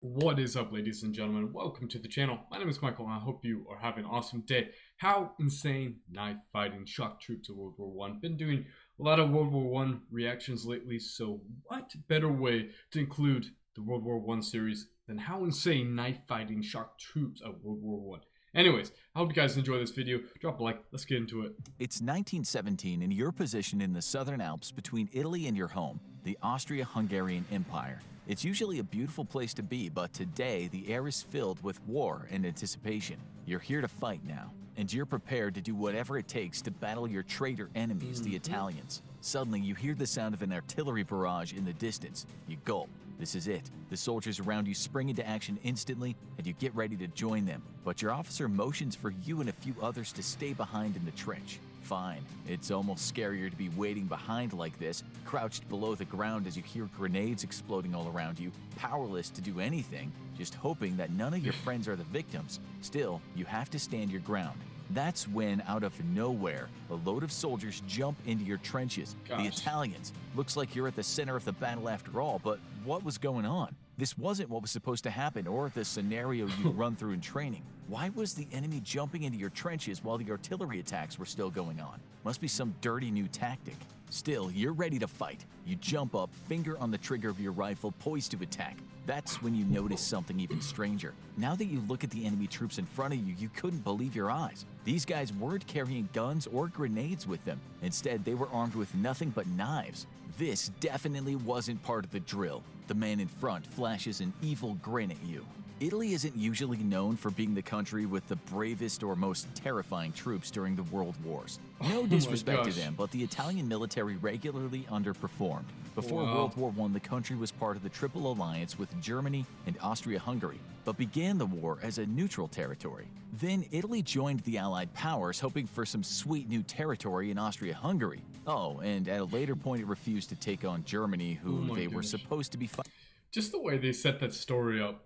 What is up, ladies and gentlemen? Welcome to the channel. My name is Michael, and I hope you are having an awesome day. How insane knife fighting shock troops of World War One. Been doing a lot of World War One reactions lately, so what better way to include the World War One series than how insane knife fighting shock troops of World War One? Anyways, I hope you guys enjoy this video. Drop a like. Let's get into it. It's 1917 and you're positioned in the Southern Alps between Italy and your home, the Austria-Hungarian Empire. It's usually a beautiful place to be, but today the air is filled with war and anticipation. You're here to fight now, and you're prepared to do whatever it takes to battle your traitor enemies, the Italians. Suddenly, you hear the sound of an artillery barrage in the distance. You gulp. This is it. The soldiers around you spring into action instantly, and you get ready to join them. But your officer motions for you and a few others to stay behind in the trench. Fine. It's almost scarier to be waiting behind like this, crouched below the ground as you hear grenades exploding all around you, powerless to do anything, just hoping that none of your friends are the victims. Still, you have to stand your ground. That's when, out of nowhere, a load of soldiers jump into your trenches. The Italians. Looks like you're at the center of the battle after all, but what was going on? This wasn't what was supposed to happen or the scenario you'd run through in training. Why was the enemy jumping into your trenches while the artillery attacks were still going on? Must be some dirty new tactic. Still, you're ready to fight. You jump up, finger on the trigger of your rifle, poised to attack. That's when you notice something even stranger. Now that you look at the enemy troops in front of you, you couldn't believe your eyes. These guys weren't carrying guns or grenades with them. Instead, they were armed with nothing but knives. This definitely wasn't part of the drill. The man in front flashes an evil grin at you. Italy isn't usually known for being the country with the bravest or most terrifying troops during the World Wars. No disrespect to them, but the Italian military regularly underperformed. Before World War I, the country was part of the Triple Alliance with Germany and Austria-Hungary, but began the war as a neutral territory. Then Italy joined the Allied powers, hoping for some sweet new territory in Austria-Hungary. Oh, and at a later point it refused to take on Germany, who they were supposed to be fighting. Just the way they set that story up.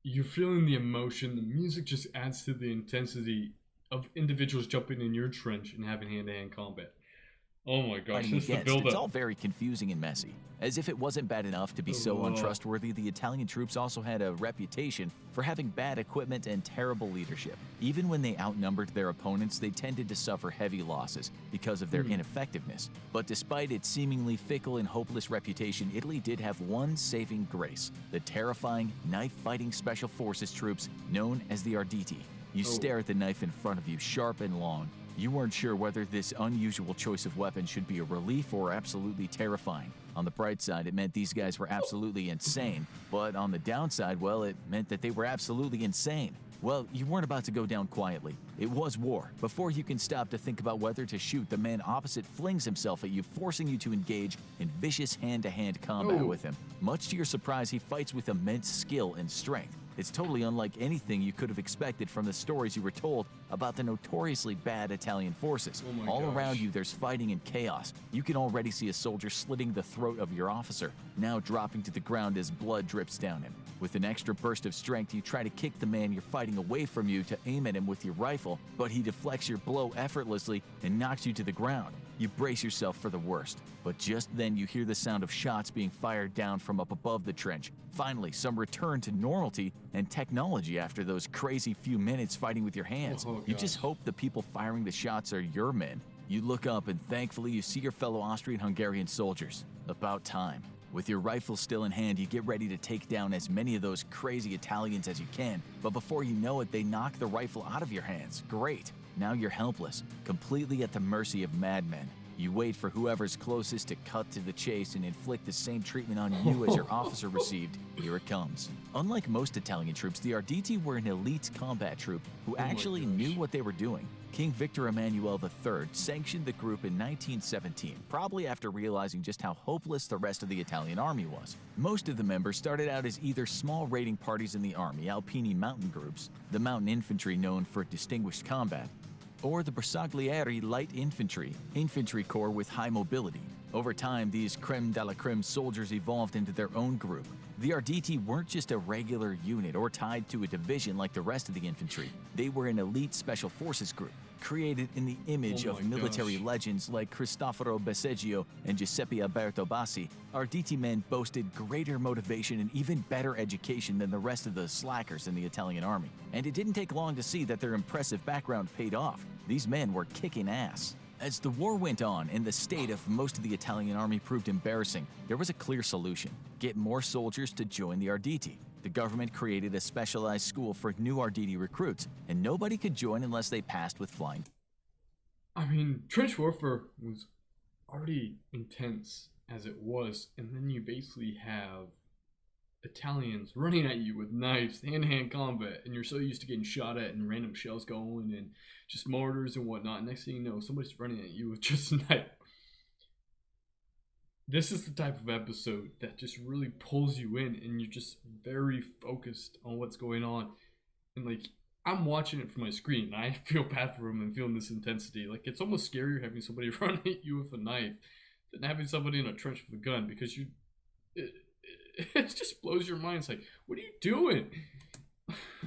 You're feeling the emotion, the music just adds to the intensity of individuals jumping in your trench and having hand-to-hand combat. Oh my gosh, this is the build-up. It's all very confusing and messy. As if it wasn't bad enough to be so untrustworthy, the Italian troops also had a reputation for having bad equipment and terrible leadership. Even when they outnumbered their opponents, they tended to suffer heavy losses because of their ineffectiveness. But despite its seemingly fickle and hopeless reputation, Italy did have one saving grace: the terrifying, knife-fighting special forces troops known as the Arditi. You stare at the knife in front of you, sharp and long. You weren't sure whether this unusual choice of weapon should be a relief or absolutely terrifying. On the bright side, it meant these guys were absolutely insane, but on the downside, well, it meant that they were absolutely insane. Well, you weren't about to go down quietly. It was war. Before you can stop to think about whether to shoot, the man opposite flings himself at you, forcing you to engage in vicious hand-to-hand combat with him. Much to your surprise, he fights with immense skill and strength. It's totally unlike anything you could have expected from the stories you were told about the notoriously bad Italian forces. All around you, there's fighting and chaos. You can already see a soldier slitting the throat of your officer, now dropping to the ground as blood drips down him. With an extra burst of strength, you try to kick the man you're fighting away from you to aim at him with your rifle, but he deflects your blow effortlessly and knocks you to the ground. You brace yourself for the worst, but just then you hear the sound of shots being fired down from up above the trench. Finally, some return to normality and technology after those crazy few minutes fighting with your hands. You just hope the people firing the shots are your men. You look up and thankfully you see your fellow Austrian-Hungarian soldiers. About time. With your rifle still in hand, you get ready to take down as many of those crazy Italians as you can, but before you know it, they knock the rifle out of your hands. Great. Now you're helpless, completely at the mercy of madmen. You wait for whoever's closest to cut to the chase and inflict the same treatment on you as your officer received. Here it comes. Unlike most Italian troops, the Arditi were an elite combat troop who actually knew what they were doing. King Victor Emmanuel III sanctioned the group in 1917, probably after realizing just how hopeless the rest of the Italian army was. Most of the members started out as either small raiding parties in the army, Alpini mountain groups, the mountain infantry known for distinguished combat, or the Bersaglieri light infantry corps with high mobility. Over time, these creme de la creme soldiers evolved into their own group. The Arditi weren't just a regular unit or tied to a division like the rest of the infantry. They were an elite special forces group, created in the image Oh of my military gosh. legends like Cristoforo Bessaggio and Giuseppe Alberto Bassi. Arditi men boasted greater motivation and even better education than the rest of the slackers in the Italian army. And it didn't take long to see that their impressive background paid off. These men were kicking ass. As the war went on and the state of most of the Italian army proved embarrassing, there was a clear solution: get more soldiers to join the Arditi. The government created a specialized school for new Arditi recruits, and nobody could join unless they passed with flying. I mean, trench warfare was already intense as it was, and then you basically have Italians running at you with knives, hand-to-hand combat, and you're so used to getting shot at and random shells going and just mortars and whatnot. Next thing you know, somebody's running at you with just a knife. This is the type of episode that just really pulls you in, and you're just very focused on what's going on. And like, I'm watching it from my screen, and I feel bad for him and feeling this intensity. Like, it's almost scarier having somebody run at you with a knife than having somebody in a trench with a gun, because it just blows your mind. It's like, what are you doing?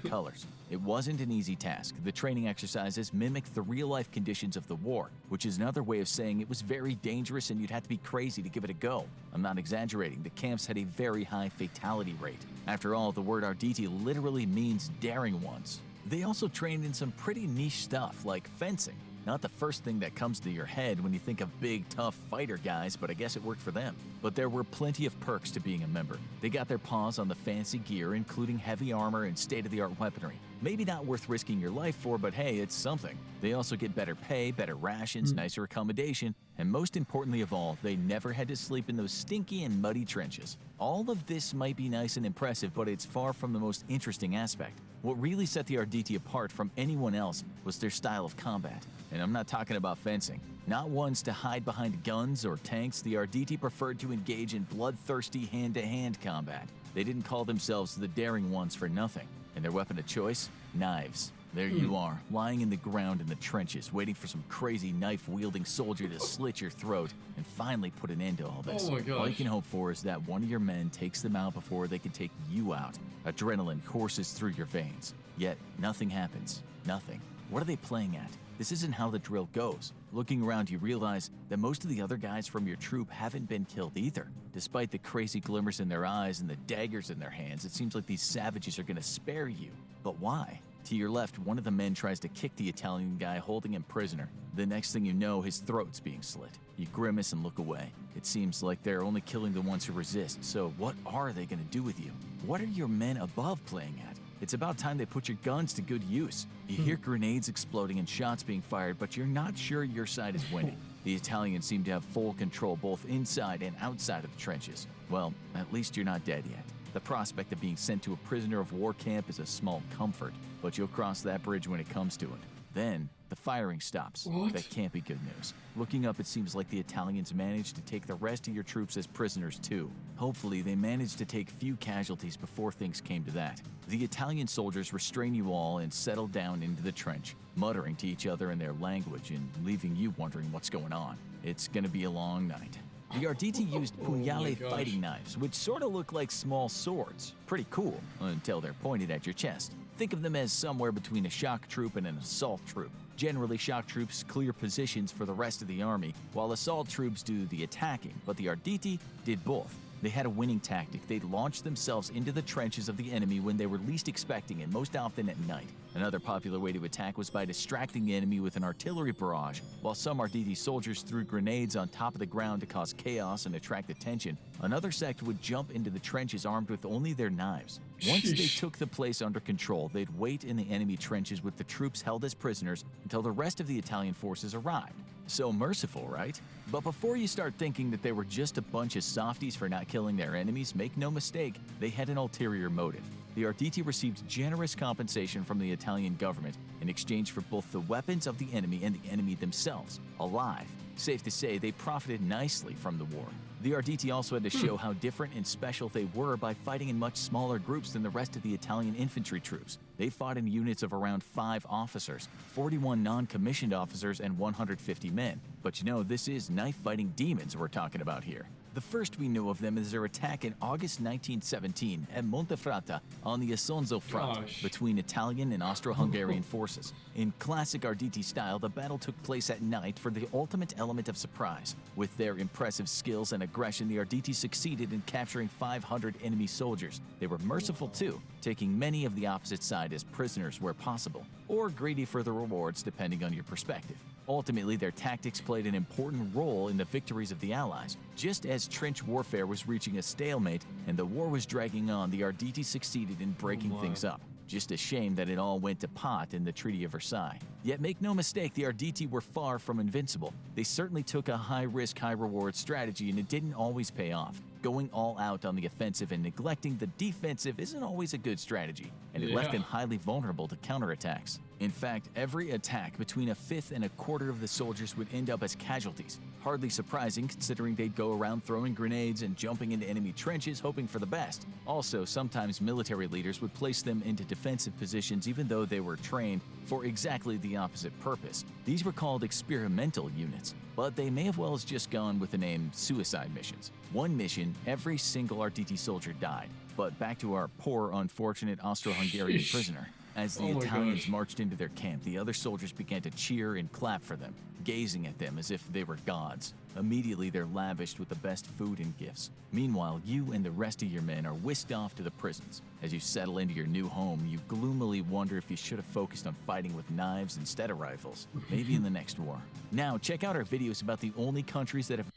Colors. It wasn't an easy task. The training exercises mimicked the real-life conditions of the war, which is another way of saying it was very dangerous and you'd have to be crazy to give it a go. I'm not exaggerating. The camps had a very high fatality rate. After all, the word Arditi literally means daring ones. They also trained in some pretty niche stuff like fencing. Not the first thing that comes to your head when you think of big, tough fighter guys, but I guess it worked for them. But there were plenty of perks to being a member. They got their paws on the fancy gear, including heavy armor and state-of-the-art weaponry. Maybe not worth risking your life for, but hey, it's something. They also get better pay, better rations, nicer accommodation, and most importantly of all, they never had to sleep in those stinky and muddy trenches. All of this might be nice and impressive, but it's far from the most interesting aspect. What really set the Arditi apart from anyone else was their style of combat. And I'm not talking about fencing. Not ones to hide behind guns or tanks, the Arditi preferred to engage in bloodthirsty hand-to-hand combat. They didn't call themselves the daring ones for nothing. And their weapon of choice? Knives. There you are, lying in the ground in the trenches, waiting for some crazy knife-wielding soldier to slit your throat and finally put an end to all this. Oh my gosh. All you can hope for is that one of your men takes them out before they can take you out. Adrenaline courses through your veins. Yet, nothing happens. Nothing. What are they playing at? This isn't how the drill goes. Looking around, you realize that most of the other guys from your troop haven't been killed either. Despite the crazy glimmers in their eyes and the daggers in their hands, it seems like these savages are gonna spare you. But why? To your left, one of the men tries to kick the Italian guy, holding him prisoner. The next thing you know, his throat's being slit. You grimace and look away. It seems like they're only killing the ones who resist, so what are they gonna do with you? What are your men above playing at? It's about time they put your guns to good use. You hear grenades exploding and shots being fired, but you're not sure your side is winning. The Italians seem to have full control both inside and outside of the trenches. Well, at least you're not dead yet. The prospect of being sent to a prisoner of war camp is a small comfort, but you'll cross that bridge when it comes to it. Then, the firing stops. What? That can't be good news. Looking up, it seems like the Italians managed to take the rest of your troops as prisoners too. Hopefully, they managed to take few casualties before things came to that. The Italian soldiers restrain you all and settle down into the trench, muttering to each other in their language and leaving you wondering what's going on. It's gonna be a long night. The Arditi used Oh my pugnale gosh. fighting knives, which sort of look like small swords. Pretty cool, until they're pointed at your chest. Think of them as somewhere between a shock troop and an assault troop. Generally, shock troops clear positions for the rest of the army, while assault troops do the attacking, but the Arditi did both. They had a winning tactic. They'd launch themselves into the trenches of the enemy when they were least expecting it, most often at night. Another popular way to attack was by distracting the enemy with an artillery barrage. While some Arditi soldiers threw grenades on top of the ground to cause chaos and attract attention, another sect would jump into the trenches armed with only their knives. Once they Sheesh. took the place under control, they'd wait in the enemy trenches with the troops held as prisoners until the rest of the Italian forces arrived. So merciful, right? But before you start thinking that they were just a bunch of softies for not killing their enemies, make no mistake, they had an ulterior motive. The Arditi received generous compensation from the Italian government in exchange for both the weapons of the enemy and the enemy themselves, alive. Safe to say, they profited nicely from the war. The Arditi also had to show how different and special they were by fighting in much smaller groups than the rest of the Italian infantry troops. They fought in units of around 5 officers, 41 non-commissioned officers, and 150 men. But you know, this is knife-fighting demons we're talking about here. The first we know of them is their attack in August 1917 at Montefratta on the Isonzo front between Italian and Austro-Hungarian forces. In classic Arditi style, the battle took place at night for the ultimate element of surprise. With their impressive skills and aggression, the Arditi succeeded in capturing 500 enemy soldiers. They were merciful too, taking many of the opposite side as prisoners where possible, or greedy for the rewards depending on your perspective. Ultimately, their tactics played an important role in the victories of the Allies. Just as trench warfare was reaching a stalemate and the war was dragging on, the Arditi succeeded in breaking things up. Just a shame that it all went to pot in the Treaty of Versailles. Yet make no mistake, the Arditi were far from invincible. They certainly took a high-risk, high-reward strategy, and it didn't always pay off. Going all out on the offensive and neglecting the defensive isn't always a good strategy, and it left them highly vulnerable to counterattacks. In fact, every attack, between a fifth and a quarter of the soldiers would end up as casualties. Hardly surprising considering they'd go around throwing grenades and jumping into enemy trenches hoping for the best. Also, sometimes military leaders would place them into defensive positions even though they were trained for exactly the opposite purpose. These were called experimental units, but they may have well as just gone with the name suicide missions. One mission, every single Arditi soldier died. But back to our poor, unfortunate Austro-Hungarian prisoner. As the Italians marched into their camp, the other soldiers began to cheer and clap for them, gazing at them as if they were gods. Immediately, they're lavished with the best food and gifts. Meanwhile, you and the rest of your men are whisked off to the prisons. As you settle into your new home, you gloomily wonder if you should have focused on fighting with knives instead of rifles, maybe in the next war. Now, check out our videos about the only countries that have...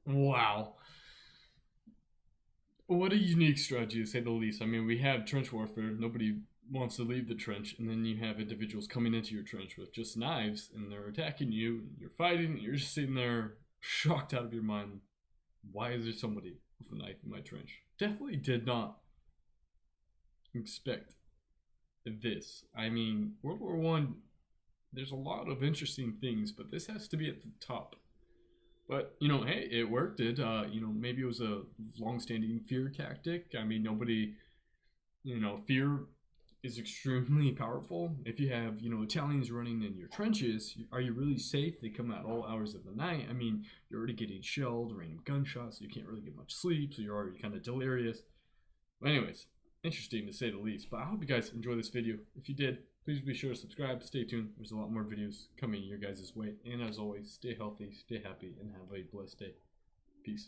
Wow. What a unique strategy, to say the least. I mean, we have trench warfare. Nobody wants to leave the trench, and then you have individuals coming into your trench with just knives, and they're attacking you, and you're fighting, and you're just sitting there shocked out of your mind. Why is there somebody with a knife in my trench? Definitely did not expect this. I mean, World War I, there's a lot of interesting things, but this has to be at the top. But, you know, hey, it worked. You know, maybe it was a long-standing fear tactic. I mean, nobody, you know, fear is extremely powerful. If you have, you know, Italians running in your trenches, are you really safe? They come out all hours of the night. I mean, you're already getting shelled, random gunshots, so you can't really get much sleep, so you're already kind of delirious. But anyways, interesting to say the least. But I hope you guys enjoyed this video. If you did, please be sure to subscribe. Stay tuned. There's a lot more videos coming your guys' way. And as always, stay healthy, stay happy, and have a blessed day. Peace.